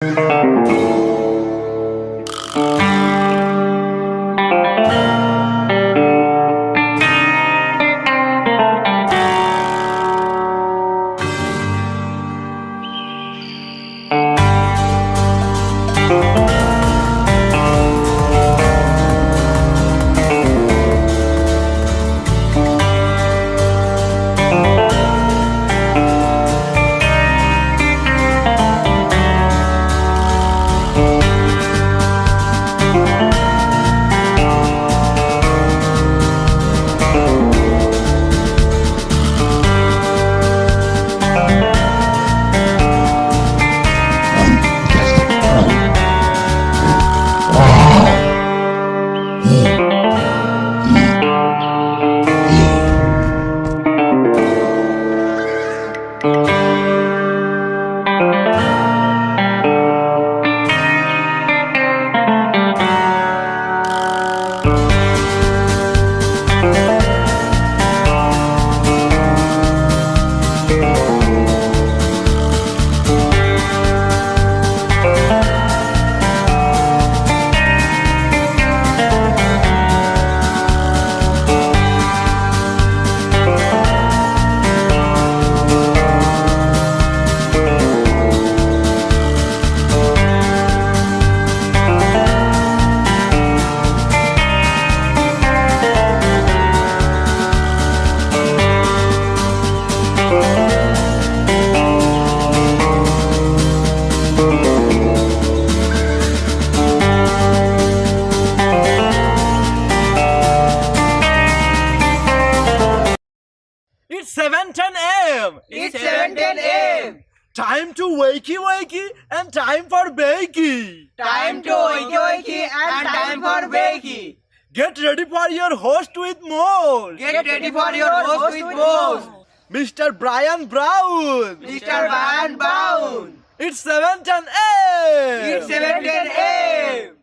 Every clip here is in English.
It's 7:10 a.m. It's 7:10 a.m. Time to wakey wakey and time for bakey. Time to wakey wakey and time for bakey. Get ready for your host with more. Get ready for your host with more. Mr. Brian Brown. Mr. Brian Brown. It's 7:10 a.m. It's 7:10 a.m.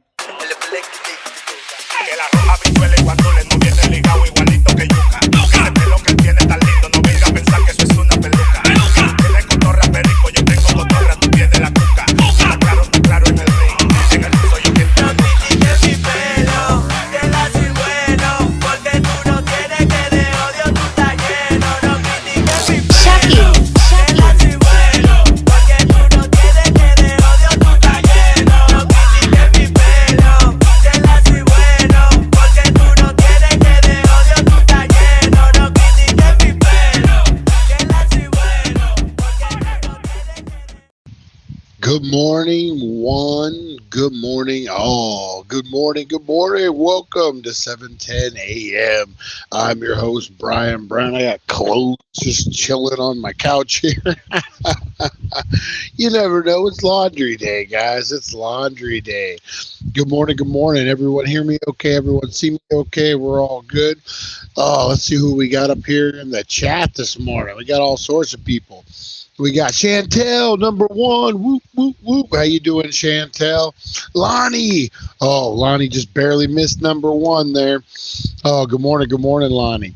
Que la roja visuele cuando le no viene ligado igualito que yuca. El pelo que tiene tan lindo, no venga a pensar que eso es una peluca. Tiene cotorra perico, yo tengo cotorra, tú tienes la cuca. Está claro en el ring, en el piso yo quiero. No critiques mi pelo, que la soy bueno, porque tú no tienes que de odio tú estás lleno. No critiques mi pelo, que la soy bueno, porque tú no tienes que de odio tú estás lleno. No critiques mi pelo, que la soy bueno, porque tú no tienes que de odio tú estás lleno. No critiques mi pelo, que la soy bueno, porque tú no tienes que de... Good morning, one. Good morning, all. Good morning. Welcome to 7:10 a.m. I'm your host, Brian Brown. I got clothes just chilling on my couch here. You never know. It's laundry day, guys. It's laundry day. Good morning. Everyone hear me okay? Everyone see me okay? We're all good. Oh, let's see who we got up here in the chat this morning. We got all sorts of people. We got Chantel, number one. Whoop, whoop, whoop. How you doing, Chantel? Lonnie. Oh, Lonnie just barely missed number one there. Oh, good morning, Lonnie.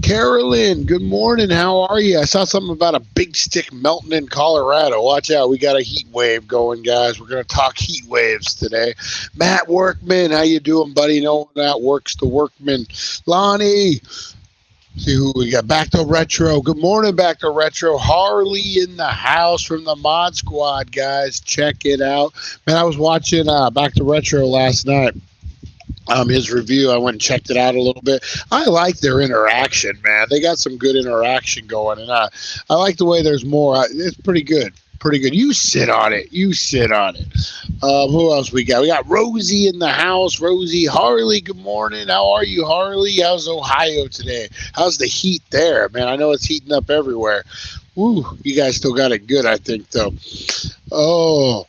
Carolyn, good morning. How are you? I saw something about a big stick melting in Colorado. Watch out. We got a heat wave going, guys. We're going to talk heat waves today. Matt Workman, how you doing, buddy? No one outworks the workman. Lonnie. See who we got. Back to Retro. Good morning, Back to Retro. Harley in the house from the Mod Squad, guys. Check it out. Man, I was watching Back to Retro last night. His review, I went and checked it out a little bit. I like their interaction, man. They got some good interaction going, and I like the way there's more. It's pretty good. You sit on it. Who else we got? We got Rosie in the house. Rosie, Harley, good morning. How are you, Harley? How's Ohio today? How's the heat there, man? I know it's heating up everywhere. Woo, you guys still got it good, I think, though. Oh,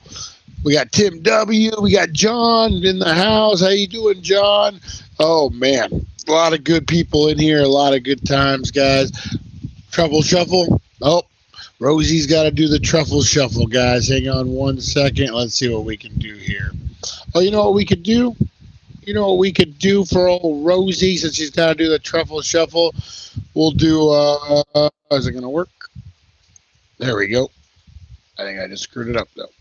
we got Tim W. We got John in the house. How you doing, John? Oh, man, a lot of good people in here. A lot of good times, guys. Truffle Shuffle. Oh. Rosie's got to do the truffle shuffle, guys. Hang on one second. Let's see what we can do here. Oh, you know what we could do? You know what we could do for old Rosie, since she's got to do the truffle shuffle? We'll do, is it going to work? There we go. I think I just screwed it up, though.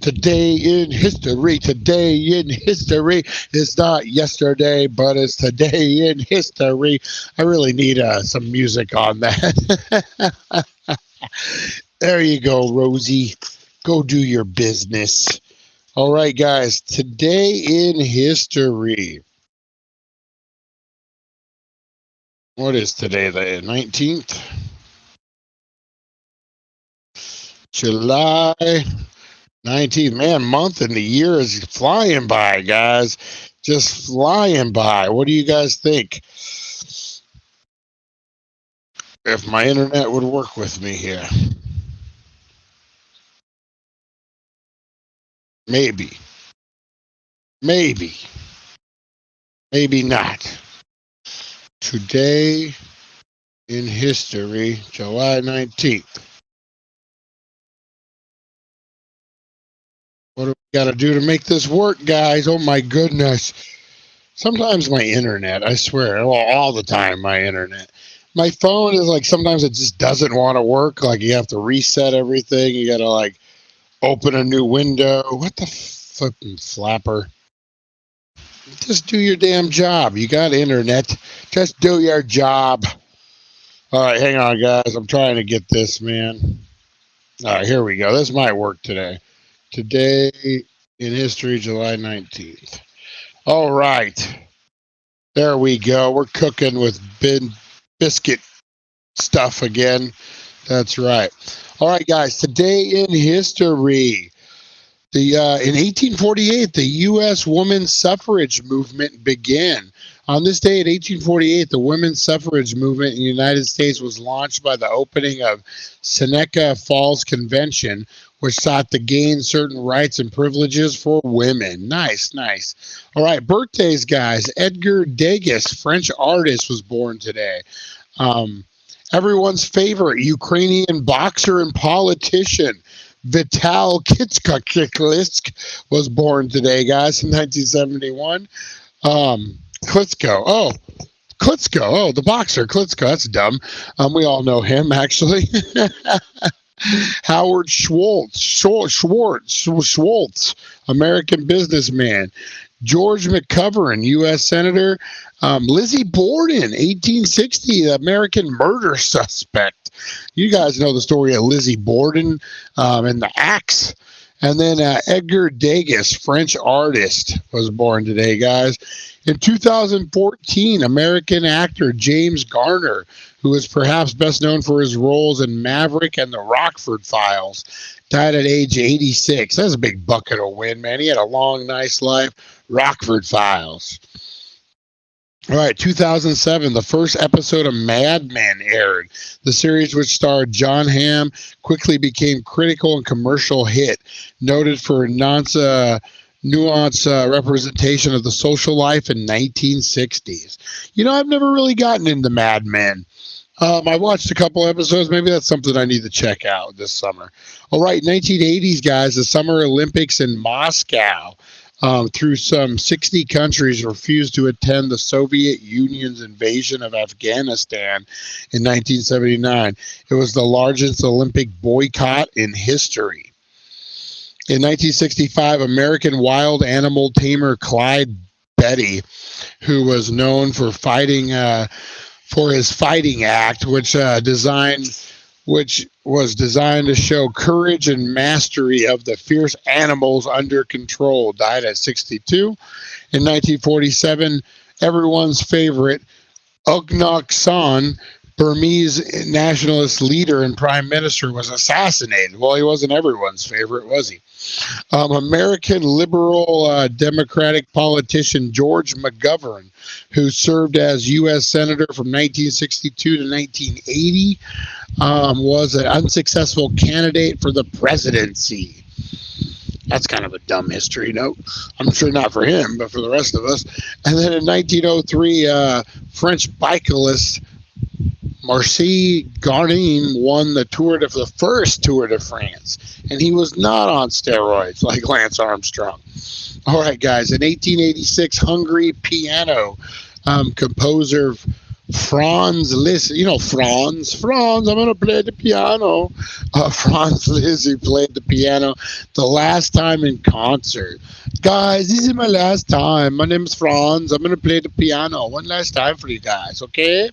Today in history. Today in history is not yesterday, but it's today in history. I really need some music on that. There you go, Rosie. Go do your business. All right, guys. Today in history. What is today? The 19th? July 19th. Man, month and the year is flying by, guys. Just flying by. What do you guys think? If my internet would work with me here. Maybe. Maybe. Maybe not. Today in history, July 19th. What do we got to do to make this work, guys? Oh, my goodness. Sometimes my internet, I swear, well, all the time, my internet. My phone is like, sometimes it just doesn't want to work. Like, you have to reset everything. You got to, like, open a new window. What the flipping flapper? Just do your damn job. You got internet. Just do your job. All right, hang on, guys. I'm trying to get this, man. All right, here we go. This might work today. Today in history, July 19th. All right. There we go. We're cooking with biscuit stuff again. That's right. All right, guys. Today in history. In 1848, the U.S. women's suffrage movement began. On this day in 1848, the women's suffrage movement in the United States was launched by the opening of Seneca Falls Convention, which sought to gain certain rights and privileges for women. Nice, nice. All right, birthdays, guys. Edgar Degas, French artist, was born today. Everyone's favorite Ukrainian boxer and politician, Vital Klitschko was born today, guys, in 1971. Klitschko. Oh, the boxer, Klitschko. That's dumb. We all know him, actually. Howard Schwartz, American businessman. George McGovern, U.S. Senator. Lizzie Borden, 1860, the American murder suspect. You guys know the story of Lizzie Borden and the axe. And then Edgar Degas, French artist, was born today, guys. In 2014, American actor James Garner, who is perhaps best known for his roles in Maverick and the Rockford Files, died at age 86. That's a big bucket of wind, man. He had a long, nice life. Rockford Files. All right, 2007, the first episode of Mad Men aired. The series, which starred John Hamm, quickly became critical and commercial hit, noted for nuanced representation of the social life in 1960s. You know, I've never really gotten into Mad Men. I watched a couple episodes. Maybe that's something I need to check out this summer. All right, 1980s, guys, the Summer Olympics in Moscow. Through some 60 countries refused to attend the Soviet Union's invasion of Afghanistan in 1979. It was the largest Olympic boycott in history. In 1965, American wild animal tamer Clyde Beatty, who was known for fighting for his fighting act, which was designed to show courage and mastery of the fierce animals under control, died at 62. In 1947, everyone's favorite, Ugnak San, Burmese nationalist leader and prime minister, was assassinated. Well, he wasn't everyone's favorite, was he? American liberal Democratic politician George McGovern, who served as U.S. Senator from 1962 to 1980, was an unsuccessful candidate for the presidency. That's kind of a dumb history note. I'm sure not for him, but for the rest of us. And then in 1903, French bicyclist Marcel Garnin won the first Tour de France, and he was not on steroids like Lance Armstrong. All right, guys. In 1886, Hungary piano composer Franz, listen, Franz, I'm going to play the piano. Franz Lizzie played the piano the last time in concert. Guys, this is my last time. My name's Franz. I'm going to play the piano one last time for you guys, okay?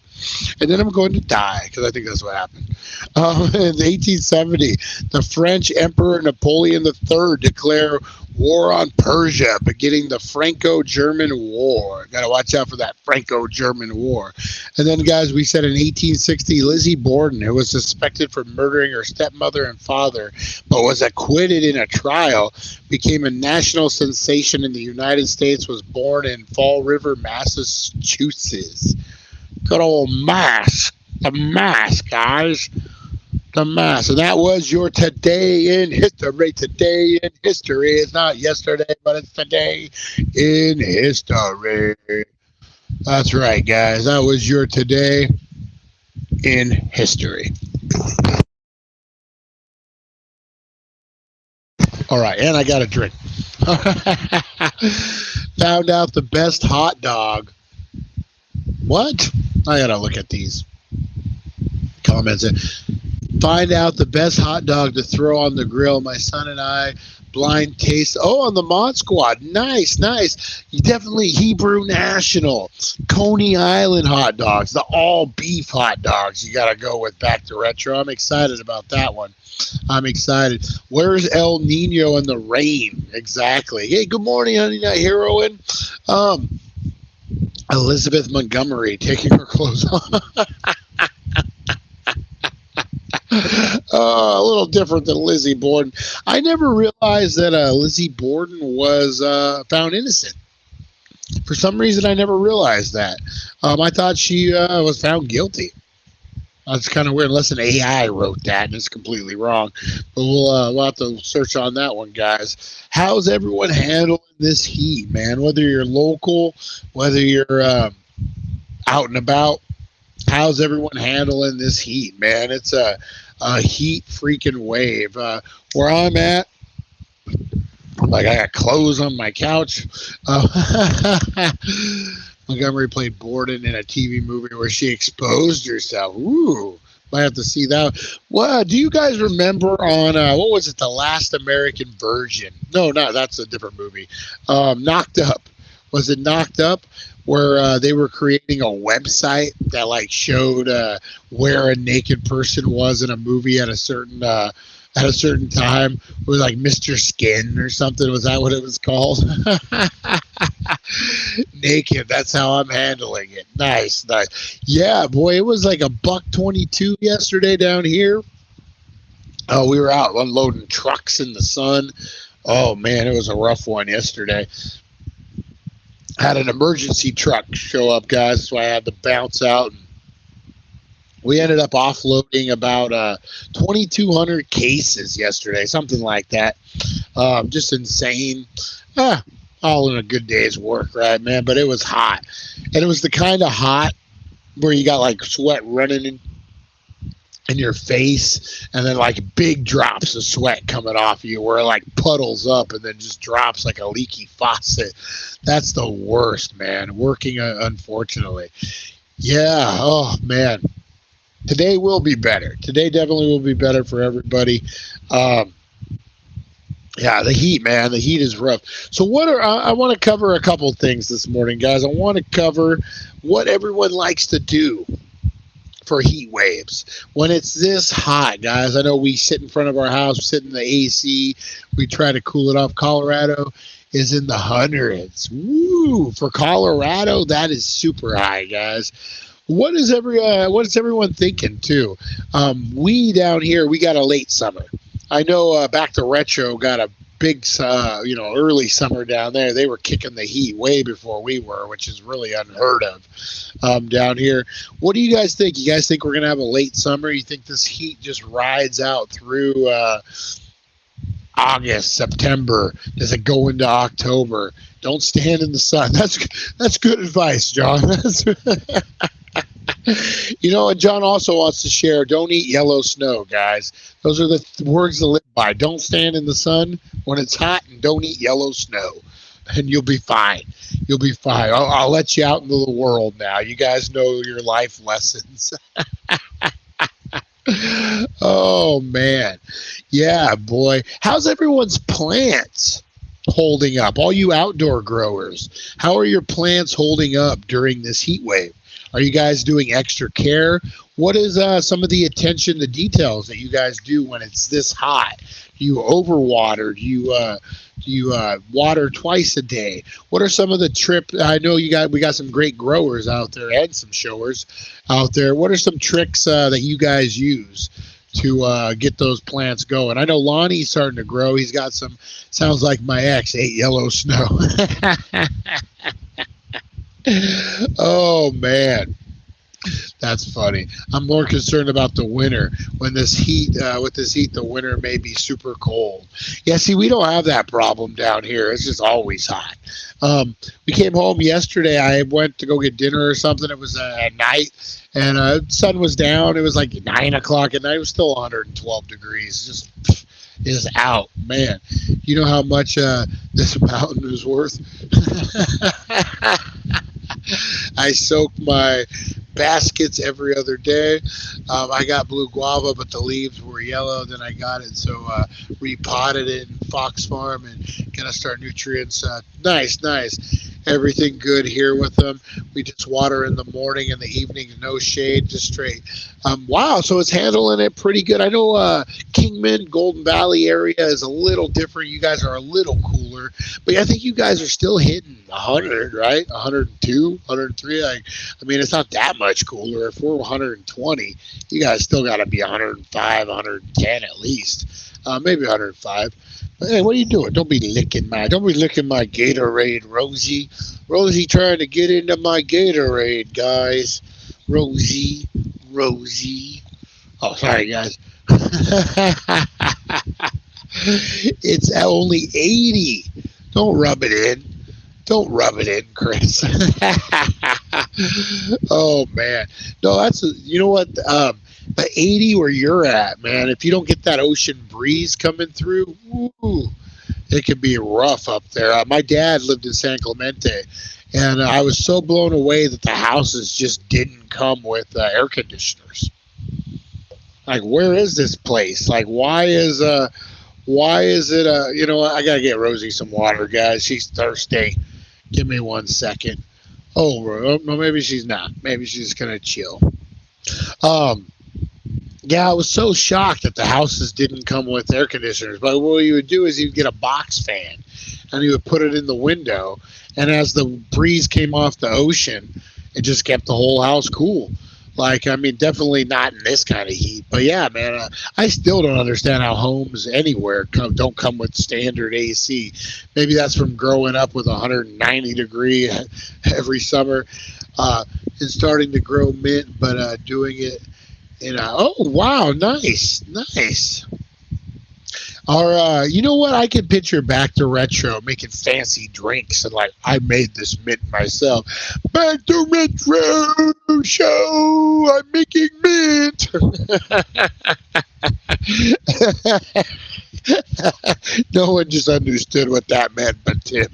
And then I'm going to die, because I think that's what happened. In 1870, the French Emperor Napoleon III declared war on Persia, beginning the Franco-German War. Got to watch out for that Franco-German War. And then, guys, we said in 1860, Lizzie Borden, who was suspected for murdering her stepmother and father, but was acquitted in a trial, became a national sensation in the United States, was born in Fall River, Massachusetts. Good old Mass. The Mass, guys. The Mass. And that was your Today in History. Today in History. It's not yesterday, but it's today in history. That's right, guys. That was your Today in History. All right, and I got a drink. Found out the best hot dog. What? I gotta look at these comments. Find out the best hot dog to throw on the grill. My son and I blind taste. Oh, on the Mod Squad. Nice, nice. You definitely Hebrew National. Coney Island hot dogs. The all beef hot dogs you got to go with back to retro. I'm excited about that one. I'm excited. Where's El Nino and the rain? Exactly. Hey, good morning, honey nut heroine. Elizabeth Montgomery taking her clothes off. A little different than Lizzie Borden. I never realized that Lizzie Borden was found innocent. For some reason, I never realized that. I thought she was found guilty. That's kind of weird, unless an AI wrote that, and it's completely wrong. But we'll have to search on that one, guys. How's everyone handling this heat, man? Whether you're local, whether you're out and about, how's everyone handling this heat, man? It's a heat freaking wave. Where I'm at, like I got clothes on my couch. Montgomery played Borden in a TV movie where she exposed herself. Ooh, might have to see that. Well, do you guys remember on what was it, The Last American Virgin? No, that's a different movie. Knocked Up. Was it Knocked Up? Where they were creating a website that like showed where a naked person was in a movie at a certain time. It was like Mr. Skin or something. Was that what it was called? Naked. That's how I'm handling it. Nice. Yeah, boy, it was like $1.22 yesterday down here. Oh, we were out unloading trucks in the sun. Oh man, it was a rough one yesterday. Had an emergency truck show up, guys. That's why I had to bounce out. We ended up offloading about 2,200 cases yesterday, something like that. Just insane. All in a good day's work, right, man? But it was hot. And it was the kind of hot where you got like sweat running in your face, and then like big drops of sweat coming off you where it like puddles up and then just drops like a leaky faucet. That's the worst, man. Working, unfortunately. Yeah. Oh, man. Today will be better. Today definitely will be better for everybody. Yeah, the heat, man. The heat is rough. So I want to cover a couple things this morning, guys. I want to cover what everyone likes to do for heat waves when it's this hot, guys. I know we sit in front of our house, sit in the AC, we try to cool it off. Colorado is in the hundreds. Woo! For Colorado, that is super high, guys. What is everyone thinking too? We down here, we got a late summer. I know Back to Retro got a big, early summer down there. They were kicking the heat way before we were, which is really unheard of down here. What do you guys think? You guys think we're going to have a late summer? You think this heat just rides out through August, September? Does it go into October? Don't stand in the sun. That's good advice, John. And John also wants to share, don't eat yellow snow, guys. Those are the words to live by. Don't stand in the sun when it's hot, and don't eat yellow snow. and you'll be fine. You'll be fine. I'll let you out into the world now. You guys know your life lessons. Oh, man. Yeah, boy. How's everyone's plants holding up? All you outdoor growers, how are your plants holding up during this heat wave? Are you guys doing extra care? What is some of the attention to details that you guys do when it's this hot? Do you overwater? Do you water twice a day? What are some of the I know we got some great growers out there and some showers out there. What are some tricks that you guys use to get those plants going? I know Lonnie's starting to grow. He's got some, sounds like my ex ate yellow snow. Oh, man. That's funny. I'm more concerned about the winter. When this heat, the winter may be super cold. Yeah, see, we don't have that problem down here. It's just always hot. We came home yesterday. I went to go get dinner or something. It was at night, and sun was down. It was like 9 o'clock at night. It was still 112 degrees. Just is out, man. You know how much this mountain is worth? I soak my baskets every other day. I got blue guava, but the leaves were yellow. Then I got it, so repotted it in Fox Farm and gonna start nutrients. Nice. Everything good here with them. We just water in the morning and the evening, no shade, just straight. Wow, so it's handling it pretty good. I know Kingman, Golden Valley area is a little different. You guys are a little cooler, but I think you guys are still hitting 100, right? 102, 103. I mean, it's not that much cooler. If we're 120, you guys still got to be 105, 110 at least, maybe 105. Hey, what are you doing? Don't be licking my Gatorade, Rosie. Rosie trying to get into my Gatorade, guys. Rosie. Oh, sorry, guys. It's only 80. Don't rub it in, Chris. Oh, man. No, you know what? The 80 where you're at, man, if you don't get that ocean breeze coming through, ooh, it can be rough up there. My dad lived in San Clemente, and I was so blown away that the houses just didn't come with air conditioners. Like, where is this place? Like, why is it, you know what? I got to get Rosie some water, guys. She's thirsty. Give me 1 second. Oh, no, maybe she's not. Maybe she's going to chill. Yeah, I was so shocked that the houses didn't come with air conditioners. But what you would do is you'd get a box fan, and you would put it in the window, and as the breeze came off the ocean, it just kept the whole house cool. Like, I mean, definitely not in this kind of heat. But yeah, man, I still don't understand how homes anywhere don't come with standard AC. Maybe that's from growing up with 190 degree every summer and starting to grow mint, but doing it oh, wow, nice. Or, you know what? I can picture back to retro making fancy drinks and like, I made this mint myself. Back to retro show, I'm making mint. No one just understood what that meant but Tim.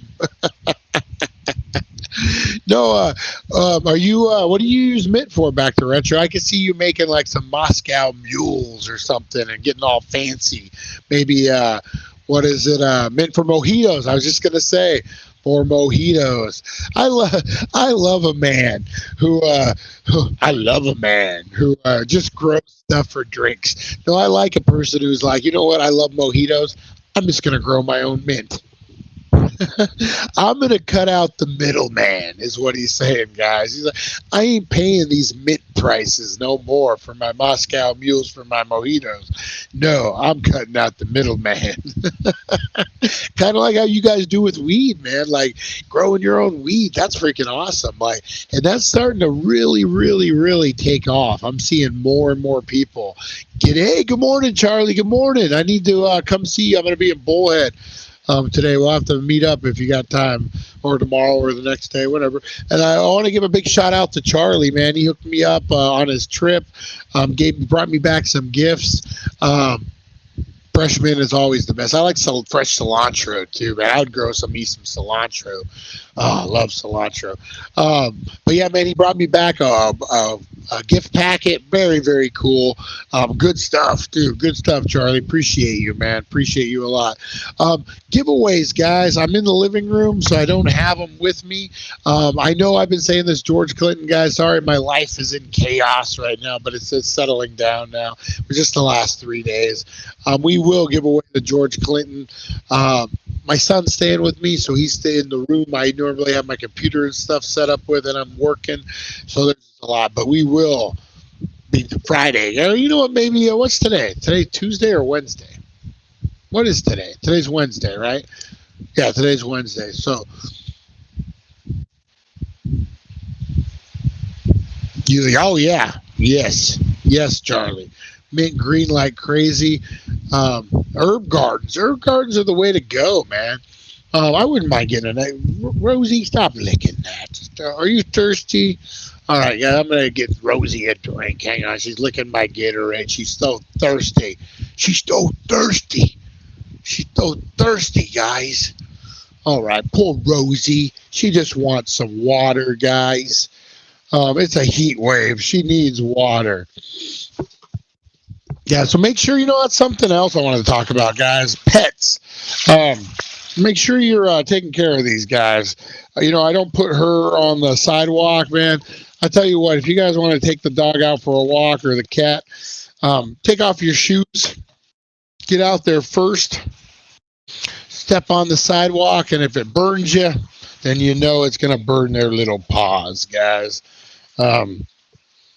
No, are you? What do you use mint for back to retro? I could see you making like some Moscow mules or something and getting all fancy. Maybe what is it? Mint for mojitos. I was just gonna say for mojitos. I love a man who just grows stuff for drinks. No, I like a person who's like, you know what? I love mojitos. I'm just gonna grow my own mint. I'm going to cut out the middleman, is what he's saying, guys. He's like, I ain't paying these mint prices no more for my Moscow mules for my mojitos. No, I'm cutting out the middleman. Kind of like how you guys do with weed, man. Like growing your own weed. That's freaking awesome. Like, and that's starting to really, really, really take off. I'm seeing more and more people hey, good morning, Charlie. Good morning. I need to come see you. I'm going to be in Bullhead. Today. We'll have to meet up if you got time, or tomorrow or the next day, whatever. And I want to give a big shout out to Charlie, man. He hooked me up on his trip, brought me back some gifts. Fresh mint is always the best. I like some fresh cilantro too, man. I would grow some cilantro. Oh, I love cilantro. But yeah, man, he brought me back a gift packet. Very, very cool. Good stuff, dude. Good stuff, Charlie. Appreciate you, man. Appreciate you a lot. Giveaways, guys. I'm in the living room, so I don't have them with me. I know I've been saying this, George Clinton, guys. Sorry, my life is in chaos right now, but it's settling down now. For just the last 3 days. We will give away the George Clinton. My son's staying with me, so he's staying in the room I normally have my computer and stuff set up with, and I'm working. So there's a lot, but we will be Friday. You know what? Maybe what's today? Today Tuesday or Wednesday? What is today? Today's Wednesday, right? Yeah, today's Wednesday. So oh yeah, yes, Charlie. Mint green like crazy. Herb gardens are the way to go, man. I wouldn't mind getting a Rosie. Stop licking that. Are you thirsty? All right, yeah, I'm gonna get Rosie a drink. Hang on, she's licking my Gatorade. She's so thirsty. She's so thirsty, guys. All right, poor Rosie. She just wants some water, guys. It's a heat wave. She needs water. Yeah, so make sure, that's something else I wanted to talk about, guys. Pets. Make sure you're taking care of these guys. I don't put her on the sidewalk, man. I tell you what, if you guys want to take the dog out for a walk or the cat, take off your shoes. Get out there first. Step on the sidewalk, and if it burns you, then you know it's going to burn their little paws, guys.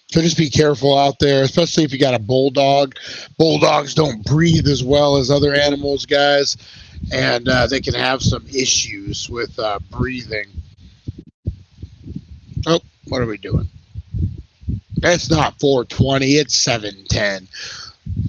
So just be careful out there, especially if you got a bulldog. Bulldogs don't breathe as well as other animals, guys, and they can have some issues with breathing. Oh, what are we doing? It's not 4:20, it's 7:10.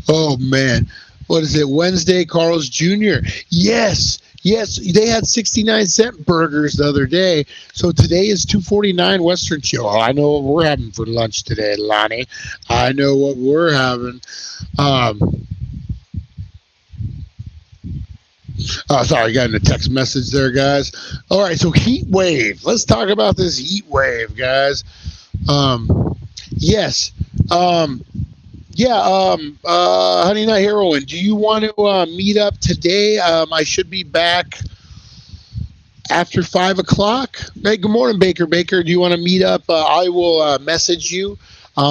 Oh, man. What is it, Wednesday, Carl's Jr.? Yes, they had 69-cent burgers the other day. So today is $2.49 Western Chill. I know what we're having for lunch today, Lonnie. I know what we're having. Sorry, got in a text message there, guys. All right, so heat wave. Let's talk about this heat wave, guys. Yes. Honey Nut Heroine, do you want to meet up today? I should be back after 5 o'clock. Hey, good morning, Baker. Do you want to meet up? I will message you.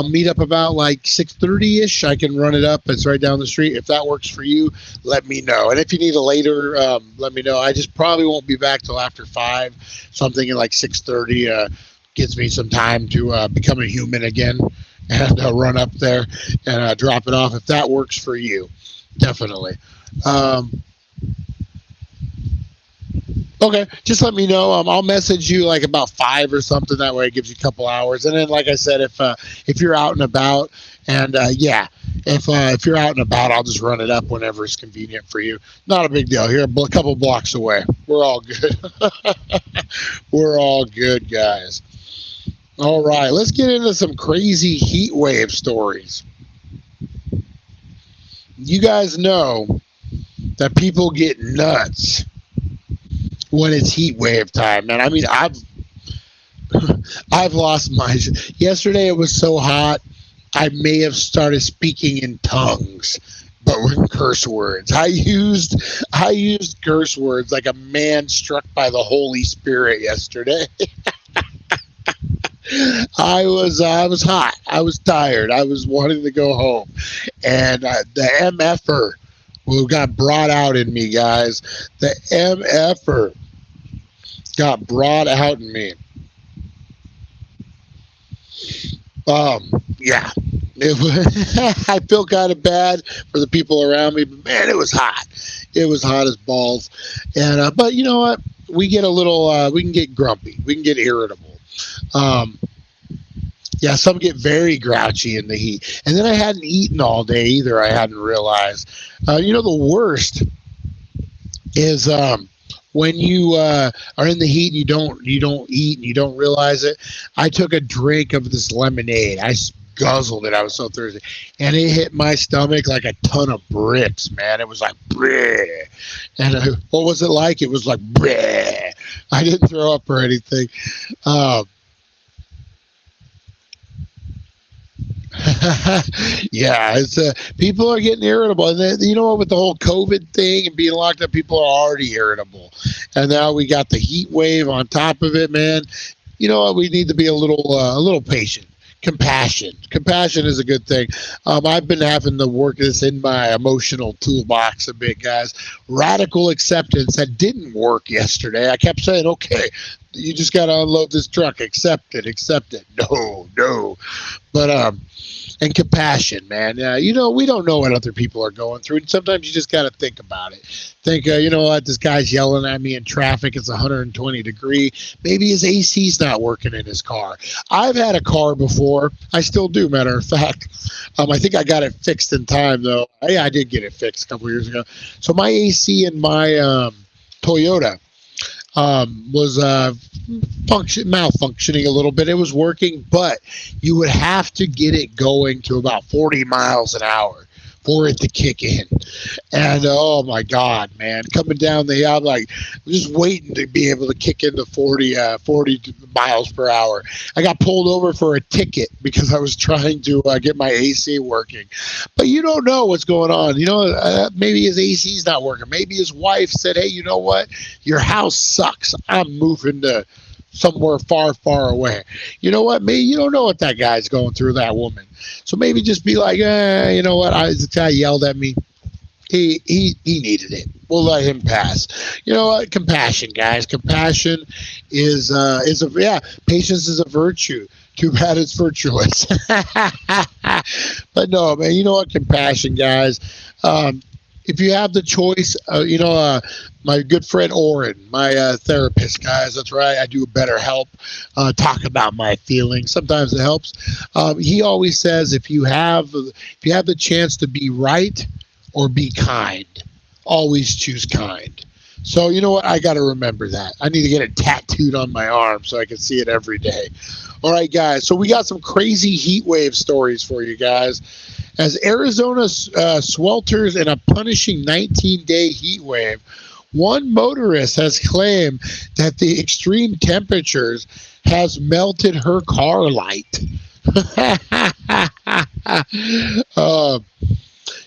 Meet up about like 6:30-ish. I can run it up. It's right down the street. If that works for you, let me know. And if you need a later, let me know. I just probably won't be back till after 5. Something in like 6:30 gives me some time to become a human again. And run up there and drop it off if that works for you. Definitely. Okay, just let me know. I'll message you like about 5 or something. That way it gives you a couple hours. And then, like I said, if you're out and about, and if you're out and about, I'll just run it up whenever it's convenient for you. Not a big deal. Here, a couple blocks away. We're all good. We're all good, guys. All right, let's get into some crazy heat wave stories. You guys know that people get nuts when it's heat wave time, man. I mean, I've lost my. Yesterday it was so hot, I may have started speaking in tongues, but with curse words. I used curse words like a man struck by the Holy Spirit yesterday. I was hot. I was tired. I was wanting to go home. And the MFer who got brought out in me, guys. The MFer got brought out in me. Yeah. It was, I feel kind of bad for the people around me, but man, it was hot. It was hot as balls. And but you know what? We get a little we can get grumpy. We can get irritable. Some get very grouchy in the heat. And then I hadn't eaten all day either. I hadn't realized. The worst is when you are in the heat and you don't eat and you don't realize it. I took a drink of this lemonade. I guzzled it. I was so thirsty. And it hit my stomach like a ton of bricks, man. It was like, bleh. And what was it like? It was like, bleh. I didn't throw up or anything. Yeah, it's people are getting irritable, and then, you know what, with the whole COVID thing and being locked up, people are already irritable, and now we got the heat wave on top of it, man. You know what, we need to be a little patient. Compassion is a good thing. I've been having to work this in my emotional toolbox a bit, guys. Radical acceptance, that didn't work yesterday. I kept saying, okay, you just got to unload this truck, accept it. No, but and compassion, man. You know, we don't know what other people are going through, and sometimes you just got to think about it. Think, you know what, this guy's yelling at me in traffic. It's 120 degrees. Maybe his AC's not working in his car. I've had a car before. I still do, matter of fact. I think I got it fixed in time, though. Yeah, I did get it fixed a couple years ago. So my AC in my Toyota was malfunctioning a little bit. It was working, but you would have to get it going to about 40 miles an hour for it to kick in. And oh my God, man, coming down the hill, I'm like just waiting to be able to kick into 40 miles per hour. I got pulled over for a ticket because I was trying to get my AC working. But you don't know what's going on. You know, maybe his AC's not working. Maybe his wife said, hey, you know what? Your house sucks. I'm moving to somewhere far, far away. You know what? Maybe you don't know what that guy's going through, that woman. So maybe just be like, you know what? The guy yelled at me. He needed it. We'll let him pass. You know what? Compassion, guys. Compassion is patience is a virtue. Too bad it's virtuous. But no, man. You know what? Compassion, guys. If you have the choice, my good friend Oren, my therapist, guys, that's right, I do BetterHelp, talk about my feelings. Sometimes it helps. He always says if you have the chance to be right or be kind, always choose kind. So you know what? I got to remember that. I need to get it tattooed on my arm so I can see it every day. All right, guys. So we got some crazy heat wave stories for you guys. As Arizona swelters in a punishing 19-day heat wave, one motorist has claimed that the extreme temperatures has melted her car light.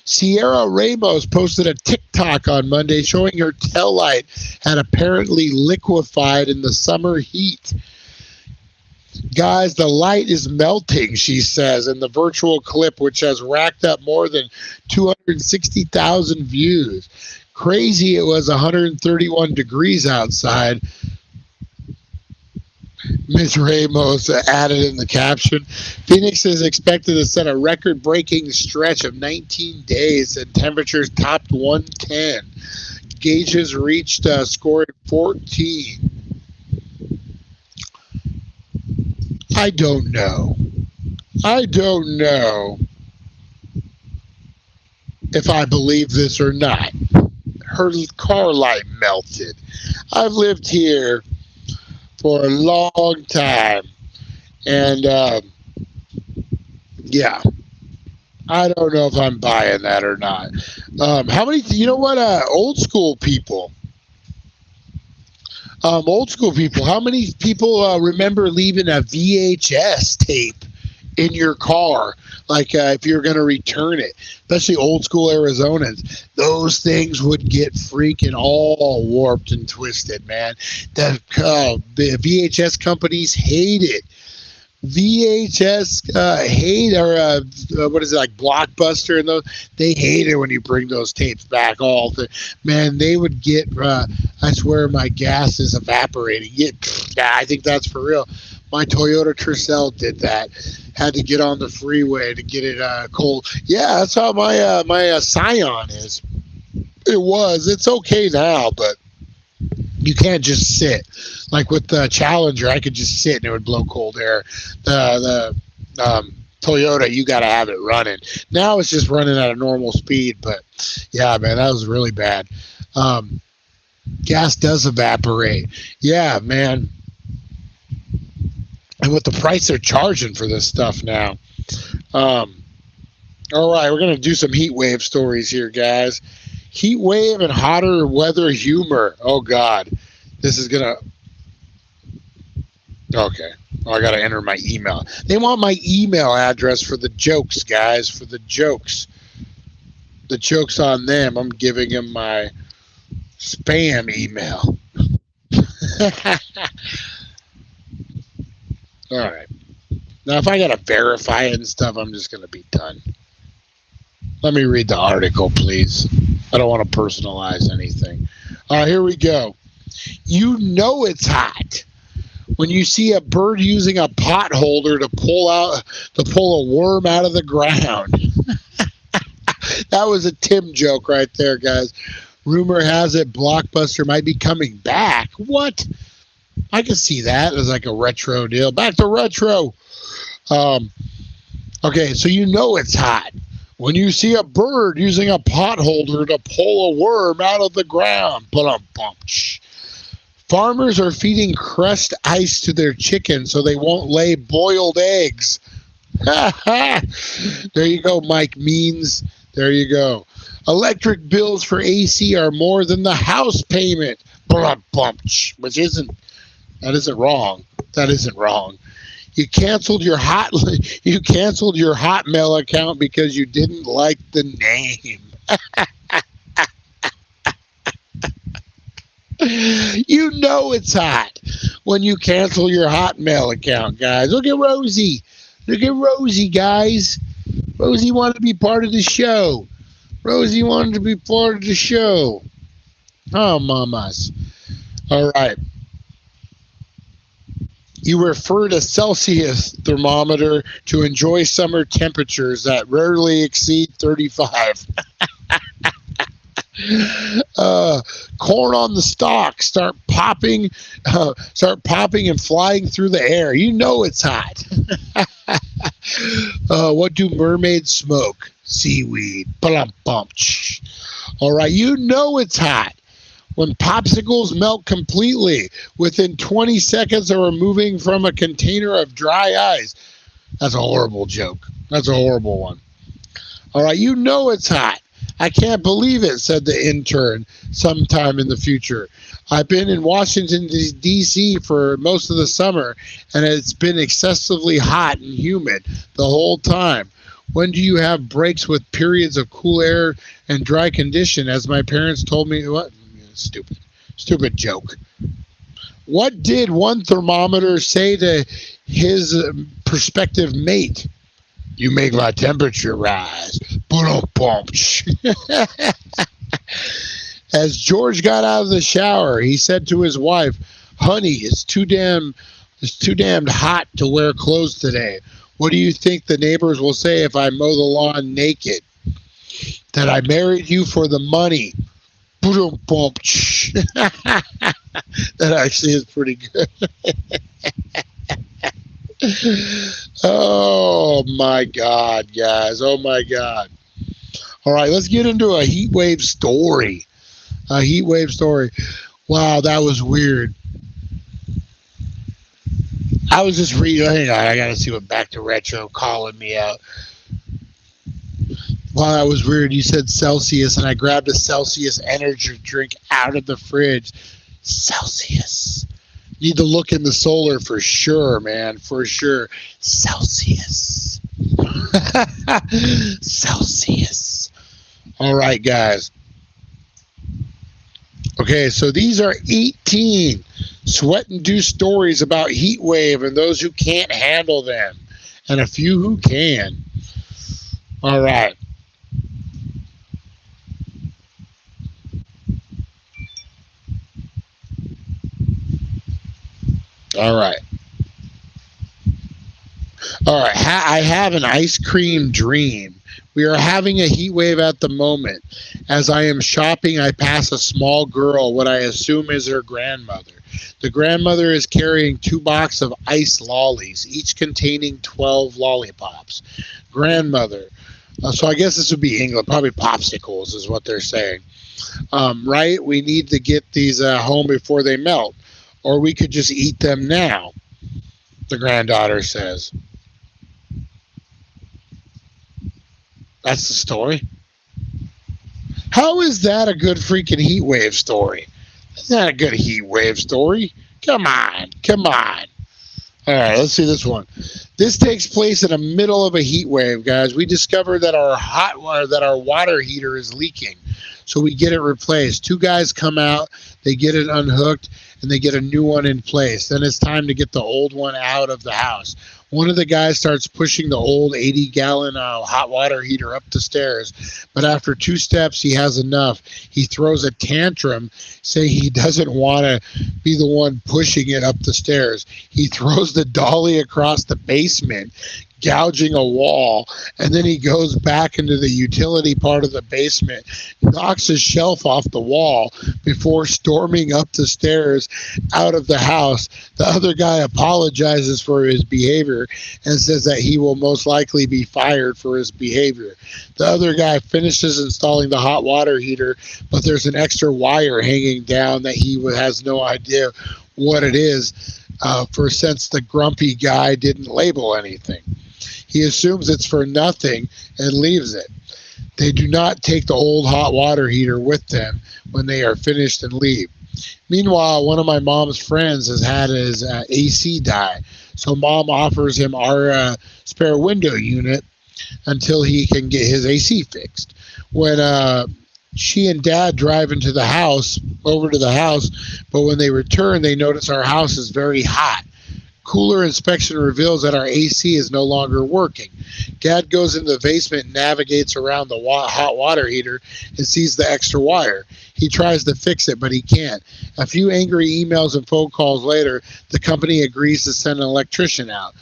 Sierra Ramos posted a TikTok on Monday showing her taillight had apparently liquefied in the summer heat. Guys, the light is melting, she says, in the virtual clip, which has racked up more than 260,000 views. Crazy, it was 131 degrees outside. Ms. Ramos added in the caption. Phoenix is expected to set a record-breaking stretch of 19 days, and temperatures topped 110. Gauges reached scoring 14. I don't know if I believe this or not. Her car light melted. I've lived here for a long time, and yeah, I don't know if I'm buying that or not. How many? You know what? Old school people. How many people remember leaving a VHS tape in your car? Like if you're going to return it, especially old school Arizonans, those things would get freaking all warped and twisted, man. The VHS companies hate it. VHS hate, or what is it, like Blockbuster and those, they hate it when you bring those tapes back. Man, they would get, I swear my gas is evaporating. Yeah, I think that's for real. My Toyota Tercel did that. Had to get on the freeway to get it cold. Yeah, that's how my Scion is. It's okay now, but you can't just sit. Like with the Challenger, I could just sit and it would blow cold air. The Toyota, you got to have it running. Now it's just running at a normal speed, but yeah, man, that was really bad. Gas does evaporate. Yeah, man. And with the price they're charging for this stuff now, All right, we're going to do some heat wave stories here, guys. Heat wave and hotter weather humor. Oh, God. This is going to... Okay. Oh, I got to enter my email. They want my email address for the jokes, guys, for the jokes. The joke's on them. I'm giving them my spam email. All right. Now, if I got to verify it and stuff, I'm just going to be done. Let me read the article, please. I don't want to personalize anything. Here we go. You know it's hot when you see a bird using a pot holder to pull a worm out of the ground. That was a Tim joke right there, guys. Rumor has it Blockbuster might be coming back. What? I can see that as like a retro deal. Back to retro. Okay, so you know it's hot when you see a bird using a pot holder to pull a worm out of the ground. Farmers are feeding crushed ice to their chickens so they won't lay boiled eggs. There you go, Mike Means. There you go. Electric bills for AC are more than the house payment. Which isn't wrong. That isn't wrong. You canceled your Hotmail account because you didn't like the name. You know it's hot when you cancel your Hotmail account, guys. Look at Rosie. Look at Rosie, guys. Rosie wanted to be part of the show. Rosie wanted to be part of the show. Oh, mamas. All right. You refer to Celsius thermometer to enjoy summer temperatures that rarely exceed 35. Corn on the stalk start popping and flying through the air. You know it's hot. What do mermaids smoke? Seaweed. All right, you know it's hot when popsicles melt completely within 20 seconds of removing from a container of dry ice. That's a horrible joke. That's a horrible one. All right, you know it's hot. I can't believe it, said the intern sometime in the future. I've been in Washington, D.C. for most of the summer, and it's been excessively hot and humid the whole time. When do you have breaks with periods of cool air and dry condition, as my parents told me? What? Stupid joke. What did one thermometer say to his prospective mate? You make my temperature rise. As George got out of the shower, he said to his wife, "Honey, it's too damned hot to wear clothes today. What do you think the neighbors will say if I mow the lawn naked? That I married you for the money." That actually is pretty good. Oh my God, guys. Oh my God. All right, let's get into a heat wave story. A heat wave story. Wow, that was weird. I was just reading. Hang on, I got to see what Back to Retro calling me out. Wow, that was weird. You said Celsius, and I grabbed a Celsius energy drink out of the fridge. Celsius. Need to look in the solar for sure, man. For sure. Celsius. Celsius. All right, guys. Okay, so these are 18 sweat-induced stories about heat wave and those who can't handle them, and a few who can. All right. All right. All right. I have an ice cream dream. We are having a heat wave at the moment. As I am shopping, I pass a small girl, what I assume is her grandmother. The grandmother is carrying 2 boxes of ice lollies, each containing 12 lollipops. Grandmother. So I guess this would be England. Probably popsicles is what they're saying. Right? We need to get these home before they melt. Or we could just eat them now, the granddaughter says. That's the story. How is that a good freaking heat wave story? That's not a good heat wave story. Come on. All right, let's see this one. This takes place in the middle of a heat wave, guys. We discovered that our water heater is leaking, so we get it replaced. 2 guys come out, they get it unhooked, and they get a new one in place. Then it's time to get the old one out of the house. One of the guys starts pushing the old 80-gallon hot water heater up the stairs, but after 2 steps, he has enough. He throws a tantrum, saying he doesn't want to be the one pushing it up the stairs. He throws the dolly across the basement, gouging a wall, and then he goes back into the utility part of the basement, knocks his shelf off the wall before storming up the stairs out of the house. The other guy apologizes for his behavior and says that he will most likely be fired for his behavior. The other guy finishes installing the hot water heater, but there's an extra wire hanging down that he has no idea what it is, since the grumpy guy didn't label anything. He assumes it's for nothing and leaves it. They do not take the old hot water heater with them when they are finished and leave. Meanwhile, one of my mom's friends has had his AC die, so Mom offers him our spare window unit until he can get his AC fixed. When she and Dad drive over to the house, but when they return, they notice our house is very hot. Cooler inspection reveals that our AC is no longer working. Dad goes into the basement and navigates around the hot water heater and sees the extra wire. He tries to fix it, but he can't. A few angry emails and phone calls later, the company agrees to send an electrician out,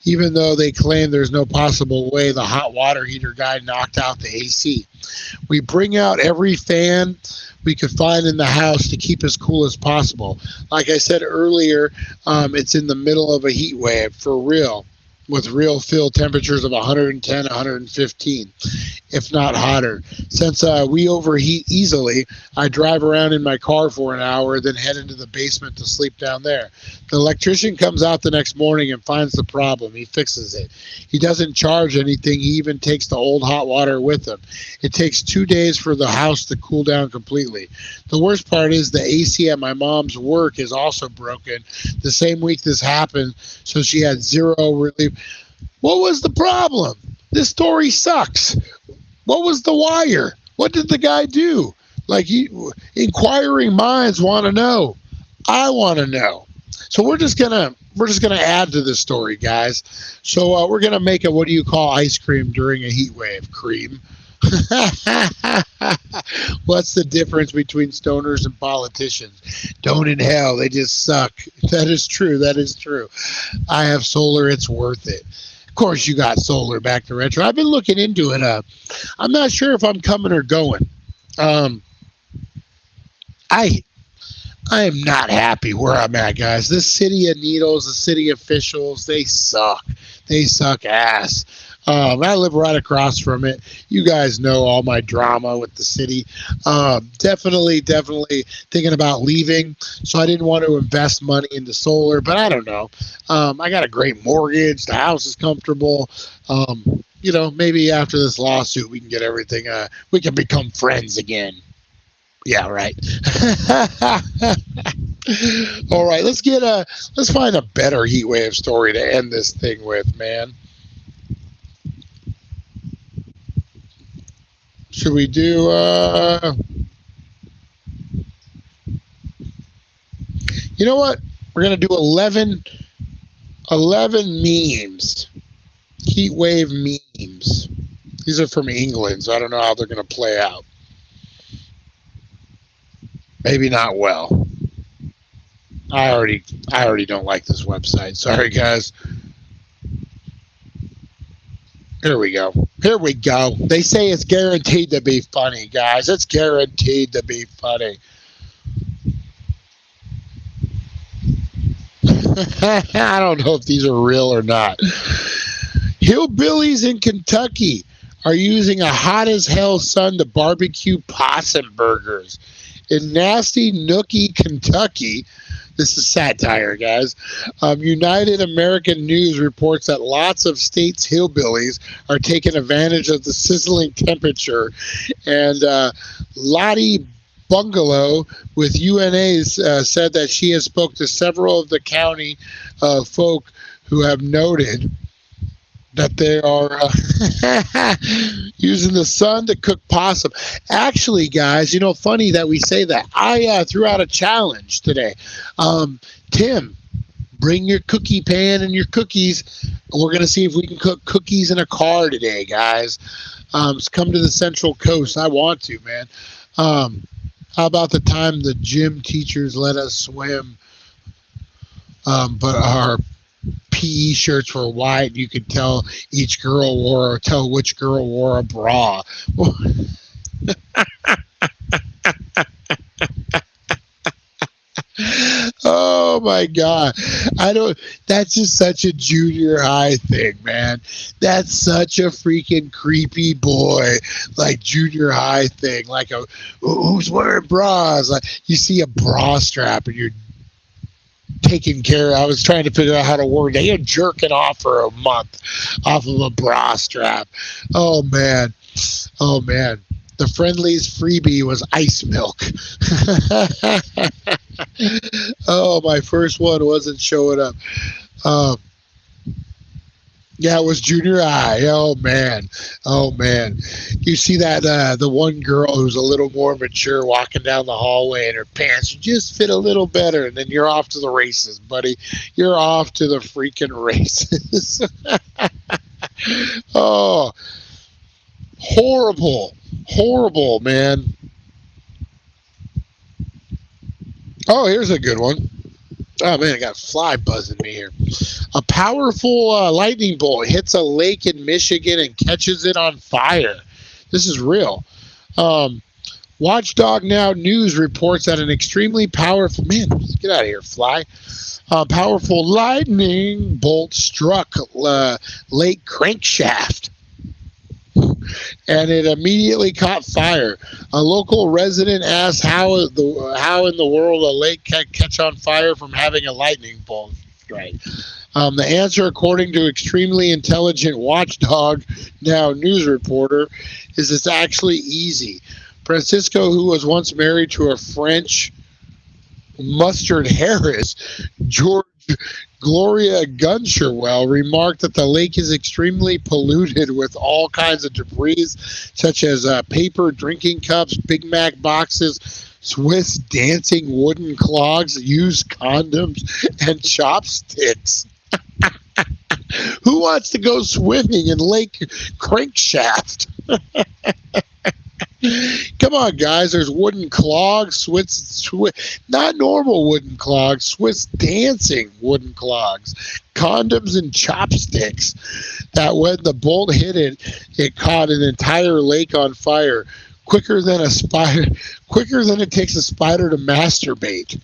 even though they claim there's no possible way the hot water heater guy knocked out the AC. We bring out every fan we could find in the house to keep as cool as possible. Like I said earlier, it's in the middle of a heat wave for real, with real field temperatures of 110, 115, if not hotter. Since we overheat easily, I drive around in my car for an hour, then head into the basement to sleep down there. The electrician comes out the next morning and finds the problem. He fixes it. He doesn't charge anything. He even takes the old hot water with him. It takes 2 days for the house to cool down completely. The worst part is the AC at my mom's work is also broken the same week this happened, so she had zero relief. What was the problem? This story sucks. What was the wire? What did the guy do? Inquiring minds want to know. I want to know. So we're just gonna add to this story, guys. So we're gonna make what do you call ice cream during a heat wave? Cream. What's the difference between stoners and politicians? Don't in hell, they just suck. That is true. I have solar, it's worth it. Of course you got solar, back to retro. I've been looking into it. I'm not sure if I'm coming or going. I am not happy where I'm at, guys. This city of needles, the city officials, they suck. They suck ass. I live right across from it. You guys know all my drama with the city. Definitely thinking about leaving. So I didn't want to invest money into solar, but I don't know. I got a great mortgage. The house is comfortable. Maybe after this lawsuit, we can get everything. We can become friends again. Yeah, right. All right, let's find a better heat wave story to end this thing with, man. Should we do you know what? We're gonna do 11 memes. Heat wave memes. These are from England, so I don't know how they're gonna play out. Maybe not well. I already don't like this website. Sorry, guys. Here we go. They say it's guaranteed to be funny, guys. It's guaranteed to be funny. I don't know if these are real or not. Hillbillies in Kentucky are using a hot as hell sun to barbecue possum burgers. In nasty Nookie, Kentucky, This is satire, guys. United American News reports that lots of states' hillbillies are taking advantage of the sizzling temperature. And Lottie Bungalow with UNA's said that she has spoke to several of the county folk who have noted that they are using the sun to cook possum. Actually, guys, you know, funny that we say that. I threw out a challenge today. Tim, bring your cookie pan and your cookies. We're going to see if we can cook cookies in a car today, guys. Come to the Central Coast. I want to, man. How about the time the gym teachers let us swim, but our PE shirts were white? You could tell which girl wore a bra. Oh my God. That's just such a junior high thing, man. That's such a freaking creepy boy, like junior high thing. Like who's wearing bras? Like you see a bra strap and you're taking care of. I was trying to figure out how to word that. You're jerking off for a month off of a bra strap. Oh man. The friendliest freebie was ice milk. Oh, my first one wasn't showing up. Yeah, it was junior high. Oh man. You see that the one girl who's a little more mature walking down the hallway and her pants just fit a little better, and then you're off to the races, buddy. You're off to the freaking races. Oh, horrible, man. Oh, here's a good one. Oh man, I got a fly buzzing me here. A powerful lightning bolt hits a lake in Michigan and catches it on fire. This is real. Watchdog Now News reports that an extremely powerful, man, get out of here, fly. Powerful lightning bolt struck lake crankshaft, and it immediately caught fire. A local resident asked how in the world a lake can catch on fire from having a lightning bolt strike. The answer, according to extremely intelligent Watchdog Now news reporter, is it's actually easy. Francisco, who was once married to a French mustard Harris, George Gloria Gunsherwell, remarked that the lake is extremely polluted with all kinds of debris, such as paper drinking cups, Big Mac boxes, Swiss dancing wooden clogs, used condoms, and chopsticks. Who wants to go swimming in Lake Crankshaft? Come on, guys. There's wooden clogs, Swiss, not normal wooden clogs, Swiss dancing wooden clogs, condoms, and chopsticks. That when the bolt hit it, it caught an entire lake on fire quicker than it takes a spider to masturbate.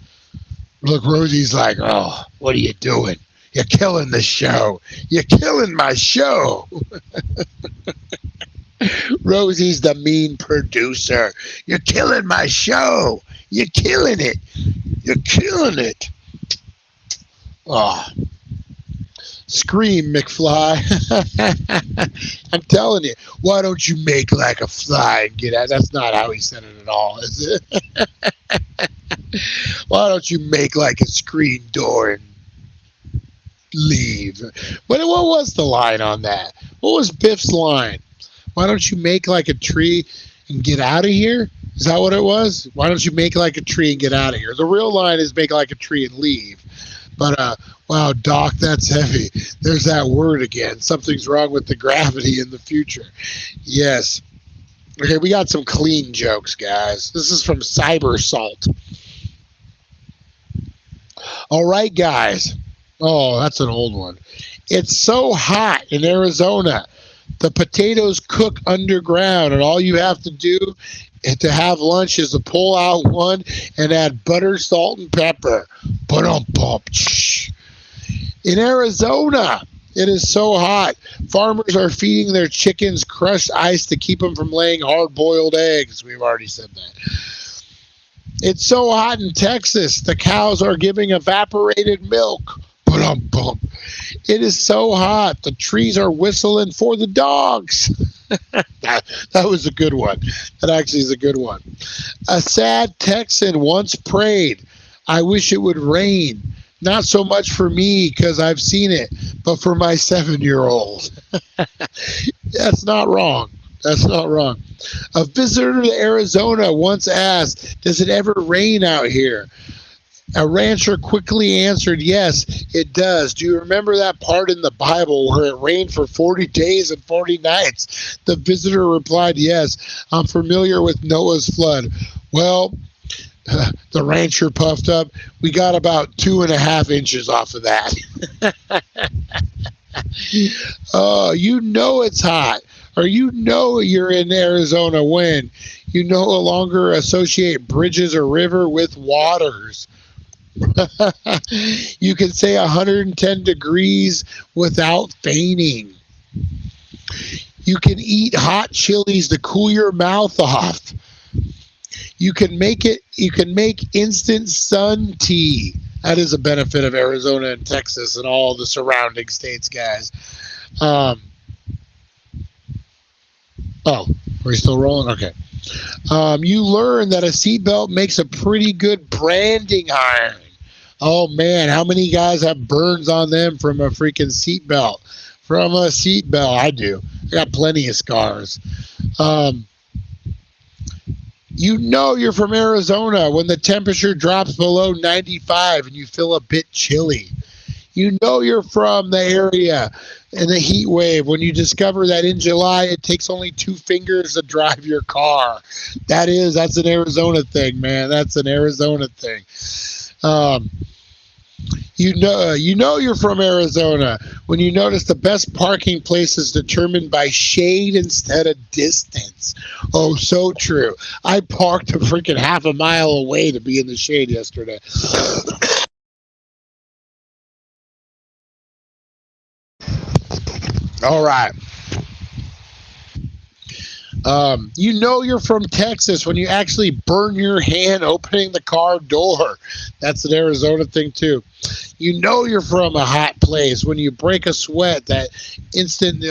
Look, Rosie's like, oh, what are you doing? You're killing the show. You're killing my show. Rosie's the mean producer. You're killing my show. You're killing it. You're killing it. Oh. Scream, McFly. I'm telling you. Why don't you make like a fly and get out? That's not how he said it at all, is it? Why don't you make like a screen door and leave? What was the line on that? What was Biff's line? Why don't you make like a tree and get out of here? Is that what it was? Why don't you make like a tree and get out of here? The real line is make like a tree and leave. But, wow, Doc, that's heavy. There's that word again. Something's wrong with the gravity in the future. Yes. Okay, we got some clean jokes, guys. This is from Cyber Salt. All right, guys. Oh, that's an old one. It's so hot in Arizona. The potatoes cook underground, and all you have to do to have lunch is to pull out one and add butter, salt, and pepper. In Arizona, it is so hot. Farmers are feeding their chickens crushed ice to keep them from laying hard-boiled eggs. We've already said that. It's so hot in Texas, the cows are giving evaporated milk. Ba-dum-bum. It is so hot, the trees are whistling for the dogs. that was a good one. That actually is a good one. A sad Texan once prayed, I wish it would rain. Not so much for me because I've seen it, but for my 7-year-old. That's not wrong. That's not wrong. A visitor to Arizona once asked, does it ever rain out here? A rancher quickly answered, yes, it does. Do you remember that part in the Bible where it rained for 40 days and 40 nights? The visitor replied, yes, I'm familiar with Noah's flood. Well, the rancher puffed up, we got about 2.5 inches off of that. Oh, you know it's hot, or you know you're in Arizona when you no longer associate bridges or river with waters. You can say 110 degrees without feigning. You can eat hot chilies to cool your mouth off. You can make instant sun tea. That is a benefit of Arizona and Texas and all the surrounding states, guys. Oh, are we still rolling? Okay. You learn that a seatbelt makes a pretty good branding iron. Oh man, how many guys have burns on them from a freaking seatbelt? From a seatbelt, I do. I got plenty of scars. You know you're from Arizona when the temperature drops below 95 and you feel a bit chilly. You know you're from the area in the heat wave when you discover that in July it takes only 2 fingers to drive your car. That's an Arizona thing, man. That's an Arizona thing. You know you're from Arizona when you notice the best parking place is determined by shade instead of distance. Oh, so true. I parked a freaking half a mile away to be in the shade yesterday. All right. You know you're from Texas when you actually burn your hand opening the car door. That's an Arizona thing too. You know you're from a hot place when you break a sweat the instant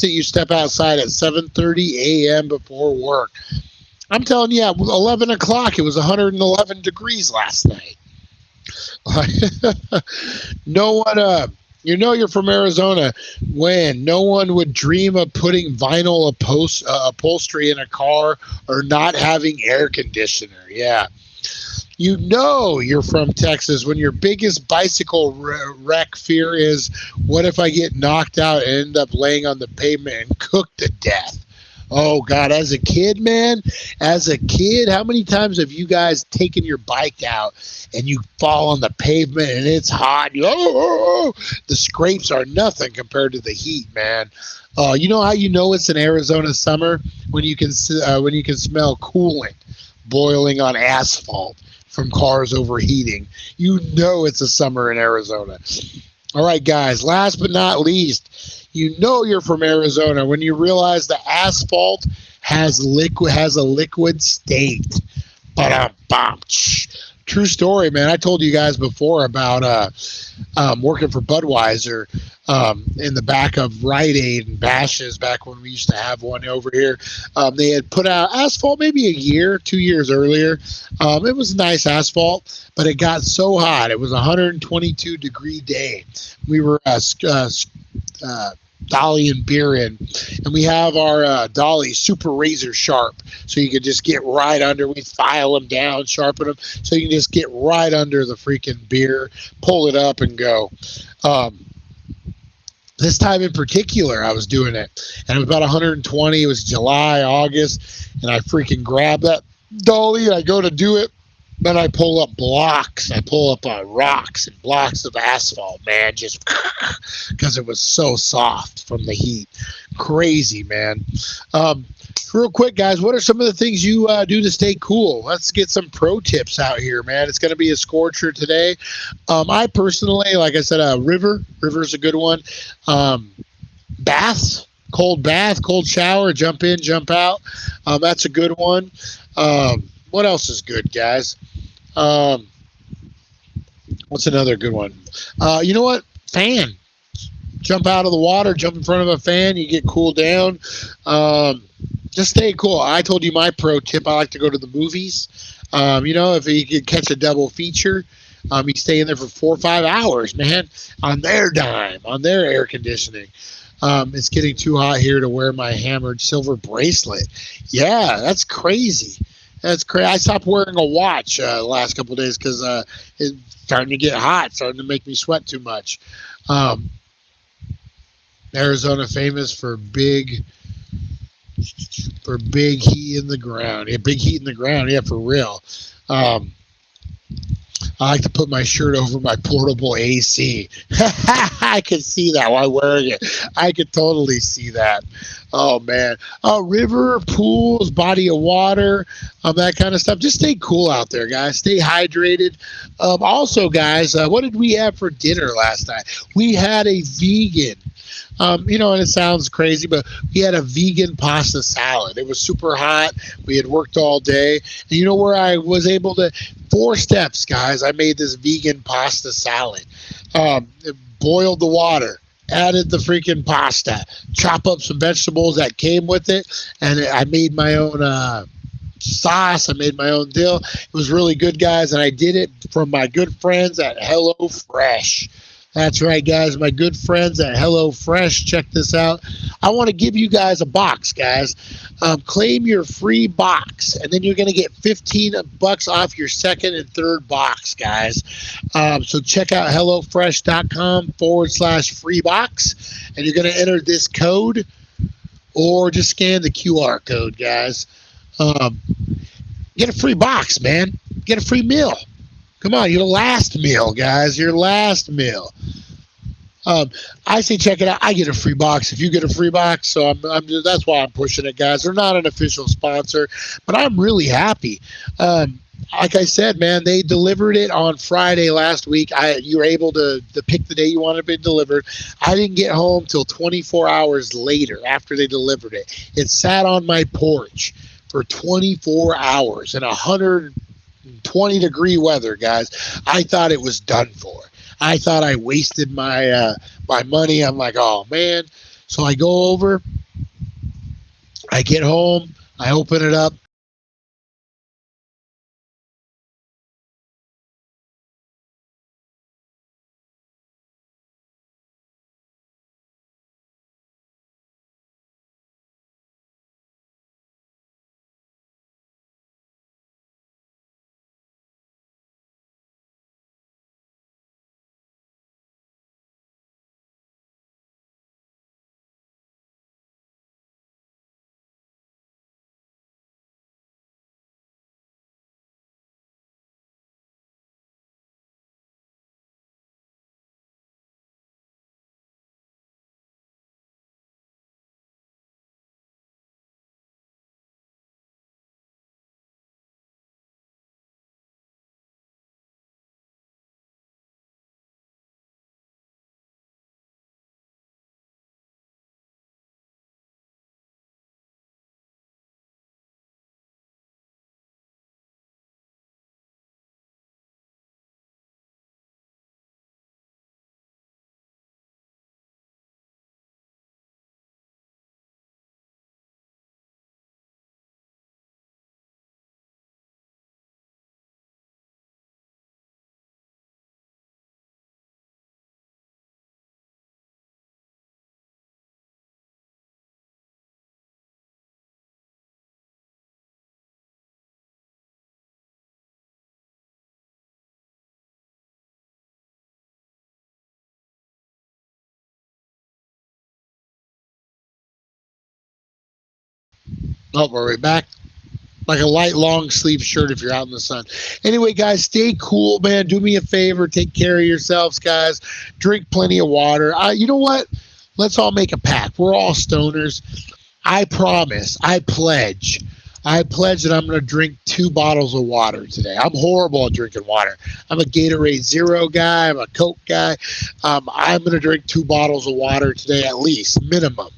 you step outside at 7:30 a.m. before work. I'm telling you, 11 o'clock, it was 111 degrees last night. No one, you know you're from Arizona when no one would dream of putting vinyl upholstery in a car or not having air conditioner. Yeah. You know you're from Texas when your biggest bicycle wreck fear is, what if I get knocked out and end up laying on the pavement and cooked to death? Oh, God, as a kid, how many times have you guys taken your bike out and you fall on the pavement and it's hot? The scrapes are nothing compared to the heat, man. You know how you know it's an Arizona summer? When you can smell coolant boiling on asphalt from cars overheating. You know it's a summer in Arizona. All right, guys, last but not least, you know you're from Arizona when you realize the asphalt has a liquid state. Ba-dum-bum. True story, man. I told you guys before about working for Budweiser in the back of Rite Aid and Bash's back when we used to have one over here. They had put out asphalt maybe 2 years earlier. It was nice asphalt, but it got so hot. It was a 122-degree day. We were Dolly and beer in, and we have our Dolly super razor sharp, so you can just get right under. We file them down, sharpen them, so you can just get right under the freaking beer, pull it up, and go. This time in particular, I was doing it, and it was about 120. It was July, August, and I freaking grabbed that Dolly, and I go to do it. Then I pull up blocks. I pull up rocks and blocks of asphalt, man, just because it was so soft from the heat. Crazy, man. Real quick, guys, what are some of the things you do to stay cool? Let's get some pro tips out here, man. It's going to be a scorcher today. I personally, like I said, river's a good one. Baths, cold shower, jump in, jump out. That's a good one. What else is good, guys? What's another good one? You know what? Fan. Jump out of the water, jump in front of a fan, you get cooled down. Just stay cool. I told you my pro tip. I like to go to the movies. If you could catch a double feature, you stay in there for 4 or 5 hours, man, on their dime, on their air conditioning. It's getting too hot here to wear my hammered silver bracelet. Yeah, that's crazy. That's crazy. I stopped wearing a watch the last couple of days because it's starting to get hot, starting to make me sweat too much. Arizona famous for big heat in the ground. Yeah, big heat in the ground. Yeah, for real. I like to put my shirt over my portable AC. I can see that while wearing it. I could totally see that. Oh, man. River, pools, body of water, that kind of stuff. Just stay cool out there, guys. Stay hydrated. Also, guys, what did we have for dinner last night? We had a vegan. And it sounds crazy, but we had a vegan pasta salad. It was super hot. We had worked all day. And you know where I was able to? 4 steps, guys. I made this vegan pasta salad. Boiled the water, added the freaking pasta, chop up some vegetables that came with it, and I made my own sauce. I made my own dill. It was really good, guys, and I did it from my good friends at HelloFresh. That's right, guys. My good friends at HelloFresh. Check this out. I want to give you guys a box, guys. Claim your free box, and then you're going to get $15 off your second and third box, guys. So check out HelloFresh.com/free box, and you're going to enter this code or just scan the QR code, guys. Get a free box, man. Get a free meal. Come on, your last meal, guys. Your last meal. I say check it out. I get a free box if you get a free box, so that's why I'm pushing it, guys. They're not an official sponsor, but I'm really happy. Like I said, man, they delivered it on Friday last week. You were able to pick the day you wanted it to be delivered. I didn't get home till 24 hours later after they delivered it. It sat on my porch for 24 hours in 120-degree weather, guys. I thought it was done for. I thought I wasted my money. I'm like, oh, man. So I go over. I get home. I open it up. Oh, we're right back. Like a light long sleeve shirt if you're out in the sun. Anyway, guys, stay cool, man. Do me a favor. Take care of yourselves, guys. Drink plenty of water. You know what? Let's all make a pact. We're all stoners. I promise. I pledge that I'm going to drink 2 bottles of water today. I'm horrible at drinking water. I'm a Gatorade Zero guy. I'm a Coke guy. I'm going to drink 2 bottles of water today at least, minimum.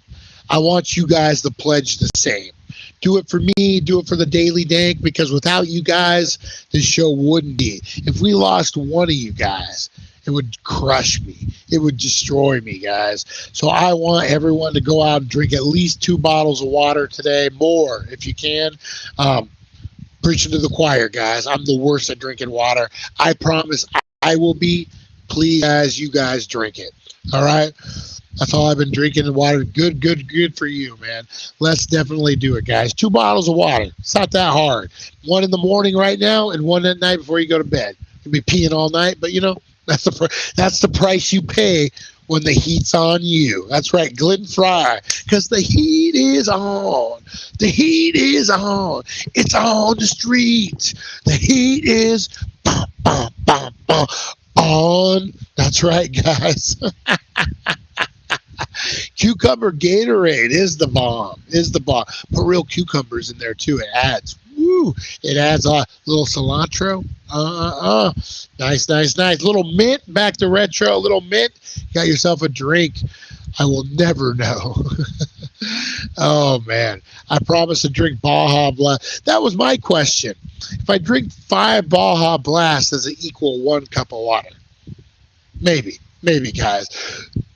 I want you guys to pledge the same. Do it for me. Do it for the Daily Dank, because without you guys, this show wouldn't be. If we lost one of you guys, it would crush me. It would destroy me, guys. So I want everyone to go out and drink at least 2 bottles of water today, more if you can. Preaching to the choir, guys. I'm the worst at drinking water. I promise I will be. Please, guys, you guys drink it. All right? That's all I've been drinking, water. Good for you, man. Let's definitely do it, guys. 2 bottles of water. It's not that hard. 1 in the morning right now and 1 at night before you go to bed. You'll be peeing all night, but, you know, that's the price you pay when the heat's on you. That's right, Glenn Fry, because the heat is on. The heat is on. It's on the street. The heat is on. That's right, guys. Cucumber Gatorade is the bomb. Put real cucumbers in there too. It adds. Woo! It adds a little cilantro. Nice. Little mint. Back to retro. Little mint. Got yourself a drink. I will never know. Oh man! I promised to drink Baja Blast. That was my question. If I drink 5 Baja Blast, does it equal 1 cup of water? Maybe, guys.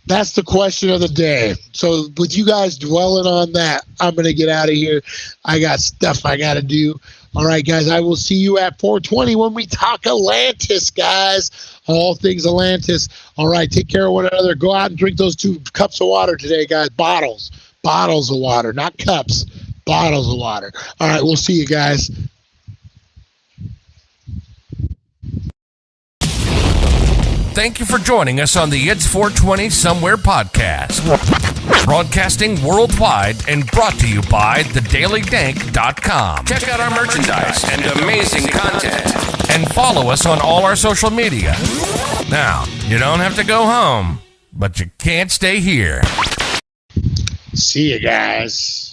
That's the question of the day. So with you guys dwelling on that, I'm going to get out of here. I got stuff I got to do. All right, guys, I will see you at 4:20 when we talk Atlantis, guys. All things Atlantis. All right, take care of one another. Go out and drink those 2 cups of water today, guys. Bottles of water, not cups. Bottles of water. All right, we'll see you guys. Thank you for joining us on the It's 420 Somewhere podcast. Broadcasting worldwide and brought to you by thedailydank.com. Check out our merchandise and amazing content. And follow us on all our social media. Now, you don't have to go home, but you can't stay here. See you guys.